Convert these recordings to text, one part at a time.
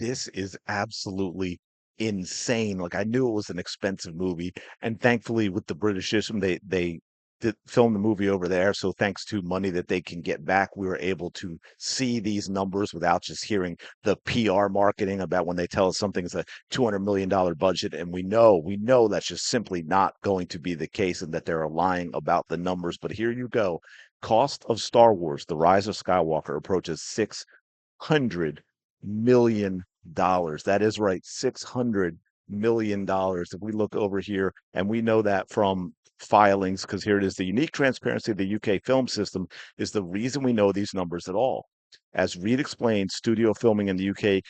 This is absolutely insane. Like I knew it was an expensive movie, and thankfully with the British system, they did film the movie over there. So thanks to money that they can get back, we were able to see these numbers without just hearing the PR marketing about when they tell us something's a $200 million budget, and we know that's just simply not going to be the case, and that they're lying about the numbers. But here you go. Cost of Star Wars: The Rise of Skywalker approaches $600 million. That is right, $600 million. If we look over here, and we know that from filings, because here it is, the unique transparency of the UK film system is the reason we know these numbers at all. As Reed explained, studios filming in the UK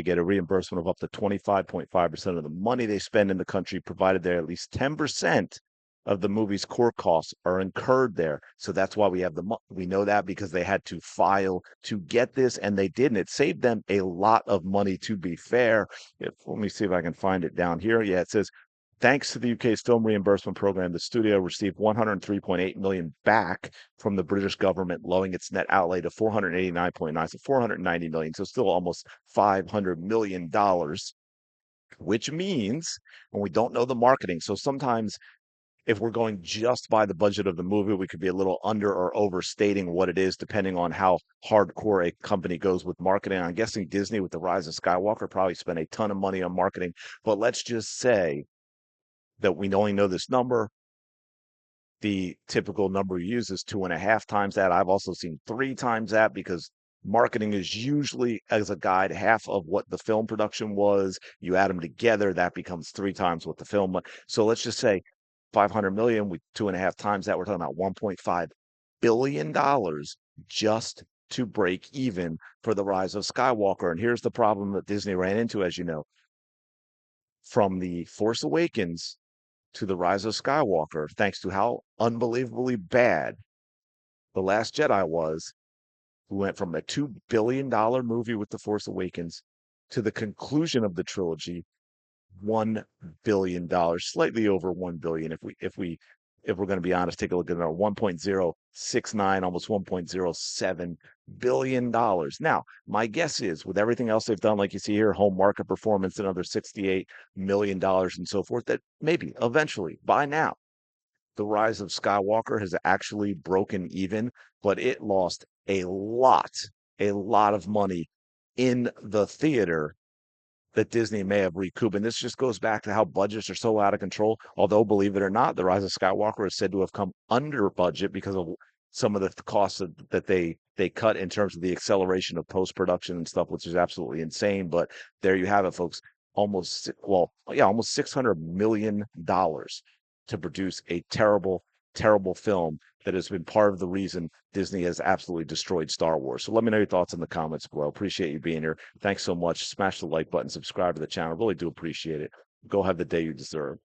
get a reimbursement of up to 25.5% of the money they spend in the country, provided they're at least 10% of the movie's core costs are incurred there. So that's why we know that because they had to file to get this, and they did, and it saved them a lot of money, to be fair. Let me see if I can find it down here. Yeah, it says thanks to the UK's film reimbursement program, the studio received 103.8 million back from the British government, lowering its net outlay to 489.9, so 490 million, so still almost $500 million, which means, when we don't know the marketing, so sometimes if we're going just by the budget of the movie, we could be a little under or overstating what it is, depending on how hardcore a company goes with marketing. I'm guessing Disney, with the Rise of Skywalker, probably spent a ton of money on marketing. But let's just say that we only know this number. The typical number used is 2.5 times that. I've also seen 3 times that, because marketing is usually, as a guide, half of what the film production was. You add them together, that becomes 3 times what the film was. So let's just say 500 million, we 2.5 times that. We're talking about $1.5 billion just to break even for the Rise of Skywalker. And here's the problem that Disney ran into, as you know, from the Force Awakens to the Rise of Skywalker, thanks to how unbelievably bad The Last Jedi was. We went from a $2 billion movie with The Force Awakens to the conclusion of the trilogy, $1 billion, slightly over 1 billion. If we're going to be honest, take a look at our 1.069, almost $1.07 billion. Now, my guess is, with everything else they've done, like you see here, home market performance, another $68 million and so forth, that maybe eventually, by now, the Rise of Skywalker has actually broken even, but it lost a lot of money in the theater that Disney may have recouped. And this just goes back to how budgets are so out of control. Although, believe it or not, The Rise of Skywalker is said to have come under budget because of some of the costs that they cut in terms of the acceleration of post production and stuff, which is absolutely insane. But there you have it, folks. Almost $600 million to produce a terrible, terrible film that has been part of the reason Disney has absolutely destroyed Star Wars. So let me know your thoughts in the comments below. Appreciate you being here. Thanks so much. Smash the like button, subscribe to the channel. Really do appreciate it. Go have the day you deserve.